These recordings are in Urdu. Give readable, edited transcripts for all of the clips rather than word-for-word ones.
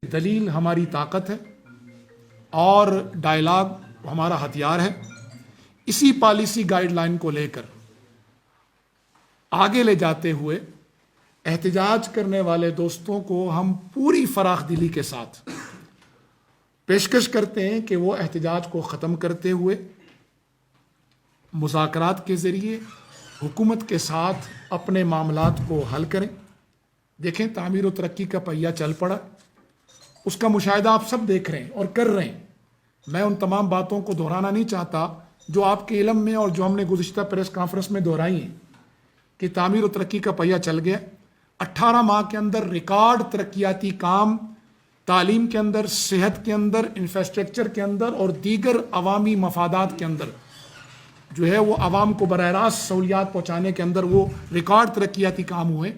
دلیل ہماری طاقت ہے اور ڈائلاگ ہمارا ہتھیار ہے۔ اسی پالیسی گائیڈ لائن کو لے کر آگے لے جاتے ہوئے احتجاج کرنے والے دوستوں کو ہم پوری فراخ دلی کے ساتھ پیشکش کرتے ہیں کہ وہ احتجاج کو ختم کرتے ہوئے مذاکرات کے ذریعے حکومت کے ساتھ اپنے معاملات کو حل کریں۔ دیکھیں، تعمیر و ترقی کا پہیہ چل پڑا، اس کا مشاہدہ آپ سب دیکھ رہے ہیں اور کر رہے ہیں۔ میں ان تمام باتوں کو دہرانا نہیں چاہتا جو آپ کے علم میں اور جو ہم نے گزشتہ پریس کانفرنس میں دہرائی ہیں کہ تعمیر و ترقی کا پہیہ چل گیا۔ 18 ماہ کے اندر ریکارڈ ترقیاتی کام تعلیم کے اندر، صحت کے اندر، انفراسٹرکچر کے اندر اور دیگر عوامی مفادات کے اندر جو ہے وہ عوام کو براہ راست سہولیات پہنچانے کے اندر وہ ریکارڈ ترقیاتی کام ہوئے۔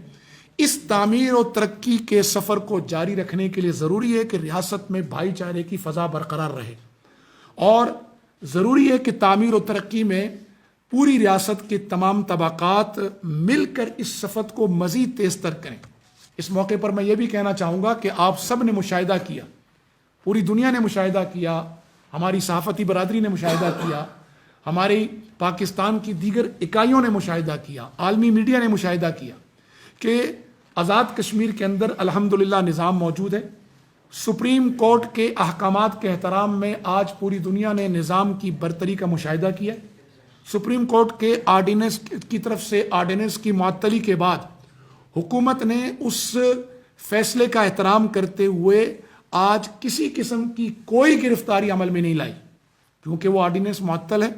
اس تعمیر و ترقی کے سفر کو جاری رکھنے کے لیے ضروری ہے کہ ریاست میں بھائی چارے کی فضا برقرار رہے، اور ضروری ہے کہ تعمیر و ترقی میں پوری ریاست کے تمام طبقات مل کر اس سفر کو مزید تیز تر کریں۔ اس موقع پر میں یہ بھی کہنا چاہوں گا کہ آپ سب نے مشاہدہ کیا، پوری دنیا نے مشاہدہ کیا، ہماری صحافتی برادری نے مشاہدہ کیا، ہماری پاکستان کی دیگر اکائیوں نے مشاہدہ کیا، عالمی میڈیا نے مشاہدہ کیا کہ آزاد کشمیر کے اندر الحمدللہ نظام موجود ہے۔ سپریم کورٹ کے احکامات کے احترام میں آج پوری دنیا نے نظام کی برتری کا مشاہدہ کیا۔ سپریم کورٹ کے آرڈیننس کی طرف سے آرڈیننس کی معطلی کے بعد حکومت نے اس فیصلے کا احترام کرتے ہوئے آج کسی قسم کی کوئی گرفتاری عمل میں نہیں لائی، کیونکہ وہ آرڈیننس معطل ہے۔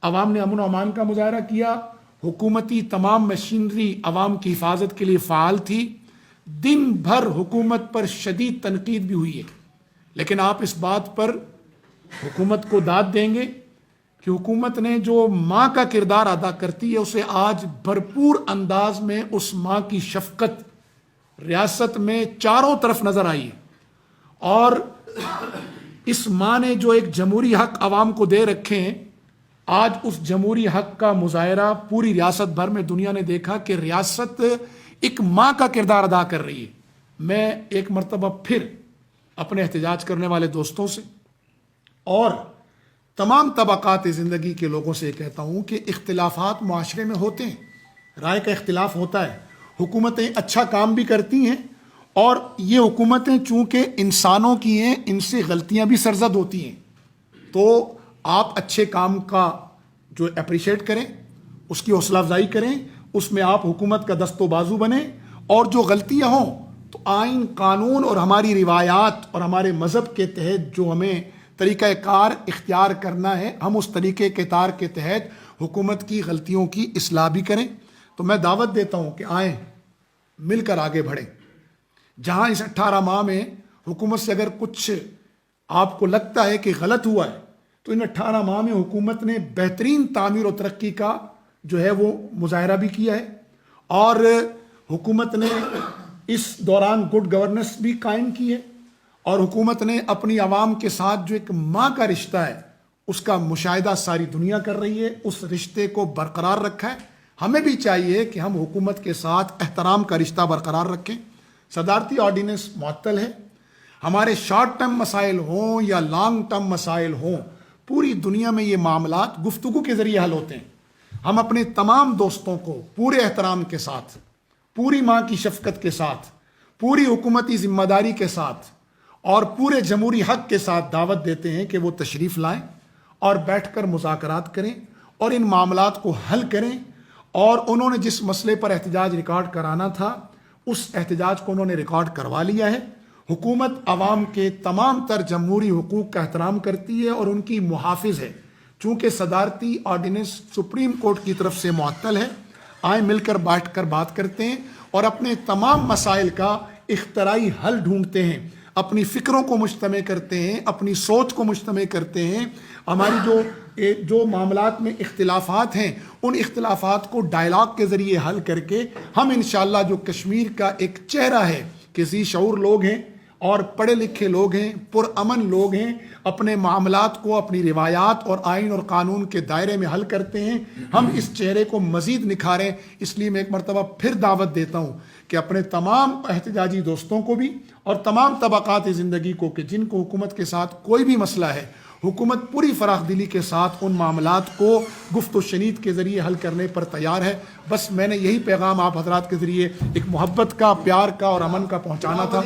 عوام نے امن و امان کا مظاہرہ کیا، حکومتی تمام مشینری عوام کی حفاظت کے لیے فعال تھی، دن بھر حکومت پر شدید تنقید بھی ہوئی ہے، لیکن آپ اس بات پر حکومت کو داد دیں گے کہ حکومت نے جو ماں کا کردار ادا کرتی ہے اسے آج بھرپور انداز میں اس ماں کی شفقت ریاست میں چاروں طرف نظر آئی ہے، اور اس ماں نے جو ایک جمہوری حق عوام کو دے رکھے ہیں، آج اس جمہوری حق کا مظاہرہ پوری ریاست بھر میں دنیا نے دیکھا کہ ریاست ایک ماں کا کردار ادا کر رہی ہے۔ میں ایک مرتبہ پھر اپنے احتجاج کرنے والے دوستوں سے اور تمام طبقات زندگی کے لوگوں سے کہتا ہوں کہ اختلافات معاشرے میں ہوتے ہیں، رائے کا اختلاف ہوتا ہے، حکومتیں اچھا کام بھی کرتی ہیں، اور یہ حکومتیں چونکہ انسانوں کی ہیں، ان سے غلطیاں بھی سرزد ہوتی ہیں، تو آپ اچھے کام کا جو اپریشیٹ کریں، اس کی حوصلہ افزائی کریں، اس میں آپ حکومت کا دست و بازو بنیں، اور جو غلطیاں ہوں تو آئین، قانون اور ہماری روایات اور ہمارے مذہب کے تحت جو ہمیں طریقہ کار اختیار کرنا ہے، ہم اس طریقے کے کار کے تحت حکومت کی غلطیوں کی اصلاح بھی کریں۔ تو میں دعوت دیتا ہوں کہ آئیں مل کر آگے بڑھیں۔ جہاں اس 18 ماہ میں حکومت سے اگر کچھ آپ کو لگتا ہے کہ غلط ہوا ہے، تو ان 18 ماہ میں حکومت نے بہترین تعمیر و ترقی کا جو ہے وہ مظاہرہ بھی کیا ہے، اور حکومت نے اس دوران گڈ گورننس بھی قائم کی ہے، اور حکومت نے اپنی عوام کے ساتھ جو ایک ماں کا رشتہ ہے اس کا مشاہدہ ساری دنیا کر رہی ہے، اس رشتے کو برقرار رکھا ہے۔ ہمیں بھی چاہیے کہ ہم حکومت کے ساتھ احترام کا رشتہ برقرار رکھیں۔ صدارتی آرڈیننس معطل ہے، ہمارے شارٹ ٹرم مسائل ہوں یا لانگ ٹرم مسائل ہوں، پوری دنیا میں یہ معاملات گفتگو کے ذریعے حل ہوتے ہیں۔ ہم اپنے تمام دوستوں کو پورے احترام کے ساتھ، پوری ماں کی شفقت کے ساتھ، پوری حکومتی ذمہ داری کے ساتھ اور پورے جمہوری حق کے ساتھ دعوت دیتے ہیں کہ وہ تشریف لائیں اور بیٹھ کر مذاکرات کریں اور ان معاملات کو حل کریں۔ اور انہوں نے جس مسئلے پر احتجاج ریکارڈ کرانا تھا، اس احتجاج کو انہوں نے ریکارڈ کروا لیا ہے۔ حکومت عوام کے تمام تر جمہوری حقوق کا احترام کرتی ہے اور ان کی محافظ ہے۔ چونکہ صدارتی آرڈیننس سپریم کورٹ کی طرف سے معطل ہے، آئیں مل کر بیٹھ کر بات کرتے ہیں اور اپنے تمام مسائل کا اختراعی حل ڈھونڈتے ہیں، اپنی فکروں کو مجتمع کرتے ہیں، اپنی سوچ کو مجتمع کرتے ہیں۔ ہماری جو معاملات میں اختلافات ہیں، ان اختلافات کو ڈائلاگ کے ذریعے حل کر کے ہم انشاءاللہ جو کشمیر کا ایک چہرہ ہے کہ ذی شعور لوگ ہیں اور پڑھے لکھے لوگ ہیں، پرامن لوگ ہیں، اپنے معاملات کو اپنی روایات اور آئین اور قانون کے دائرے میں حل کرتے ہیں۔ ہم اس چہرے کو مزید نکھاریں۔ اس لیے میں ایک مرتبہ پھر دعوت دیتا ہوں کہ اپنے تمام احتجاجی دوستوں کو بھی اور تمام طبقات زندگی کو کہ جن کو حکومت کے ساتھ کوئی بھی مسئلہ ہے، حکومت پوری فراخ دلی کے ساتھ ان معاملات کو گفت و شنید کے ذریعے حل کرنے پر تیار ہے۔ بس میں نے یہی پیغام آپ حضرات کے ذریعے ایک محبت کا، پیار کا اور امن کا پہنچانا تھا۔